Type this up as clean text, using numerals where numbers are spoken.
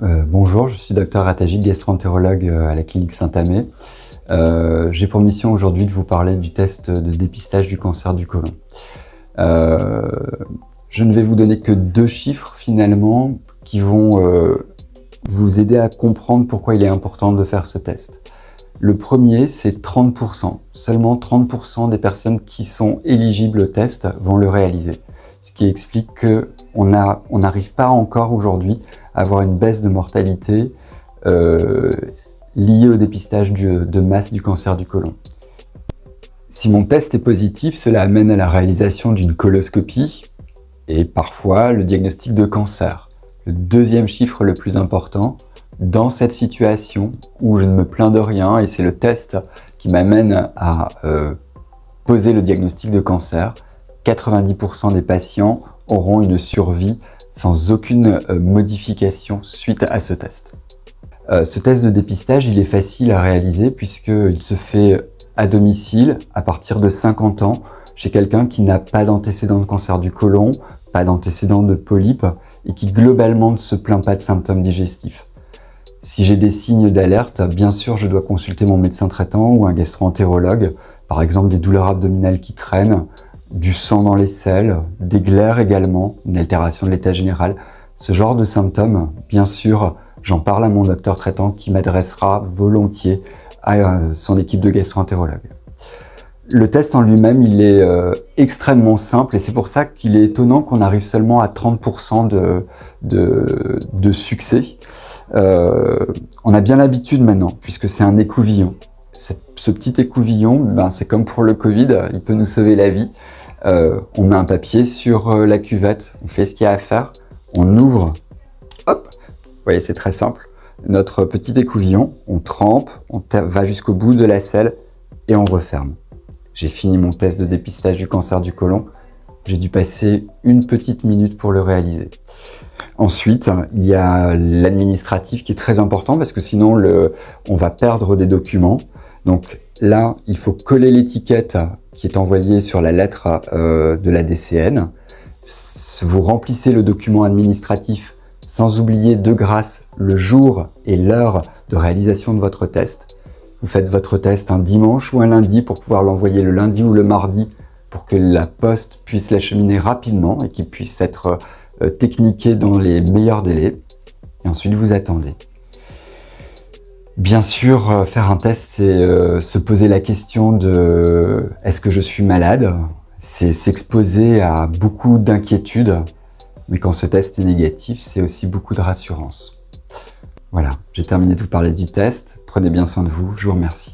Bonjour, je suis docteur Attagil, gastro-entérologue à la clinique Saint-Amé. J'ai pour mission aujourd'hui de vous parler du test de dépistage du cancer du côlon. Je ne vais vous donner que 2 chiffres finalement qui vont vous aider à comprendre pourquoi il est important de faire ce test. Le premier, c'est 30%. Seulement 30% des personnes qui sont éligibles au test vont le réaliser. Ce qui explique qu'on n'arrive pas encore aujourd'hui à avoir une baisse de mortalité liée au dépistage de masse du cancer du côlon. Si mon test est positif, cela amène à la réalisation d'une coloscopie et parfois le diagnostic de cancer. Le deuxième chiffre le plus important, dans cette situation où je ne me plains de rien et c'est le test qui m'amène à poser le diagnostic de cancer, 90% des patients auront une survie sans aucune modification suite à ce test. Ce test de dépistage, il est facile à réaliser puisqu'il se fait à domicile à partir de 50 ans chez quelqu'un qui n'a pas d'antécédent de cancer du côlon, pas d'antécédent de polype et qui globalement ne se plaint pas de symptômes digestifs. Si j'ai des signes d'alerte, bien sûr, je dois consulter mon médecin traitant ou un gastro-entérologue, par exemple des douleurs abdominales qui traînent, du sang dans les selles, des glaires également, une altération de l'état général. Ce genre de symptômes, bien sûr, j'en parle à mon docteur traitant qui m'adressera volontiers à son équipe de gastro-entérologue. Le test en lui-même, il est extrêmement simple et c'est pour ça qu'il est étonnant qu'on arrive seulement à 30% de succès. On a bien l'habitude maintenant, puisque c'est un écouvillon. Ce petit écouvillon, c'est comme pour le Covid, il peut nous sauver la vie. On met un papier sur la cuvette, on fait ce qu'il y a à faire, on ouvre, hop, vous voyez, c'est très simple. Notre petit écouvillon, on trempe, on va jusqu'au bout de la selle et on referme. J'ai fini mon test de dépistage du cancer du côlon. J'ai dû passer une petite minute pour le réaliser. Ensuite, il y a l'administratif qui est très important parce que sinon on va perdre des documents. Donc là, il faut coller l'étiquette qui est envoyée sur la lettre de la DCN. Vous remplissez le document administratif sans oublier de grâce le jour et l'heure de réalisation de votre test. Vous faites votre test un dimanche ou un lundi pour pouvoir l'envoyer le lundi ou le mardi pour que la poste puisse l'acheminer rapidement et qu'il puisse être techniqué dans les meilleurs délais. Et ensuite, vous attendez. Bien sûr, faire un test, c'est se poser la question de « est-ce que je suis malade ?» C'est s'exposer à beaucoup d'inquiétudes, mais quand ce test est négatif, c'est aussi beaucoup de rassurance. Voilà, j'ai terminé de vous parler du test. Prenez bien soin de vous, je vous remercie.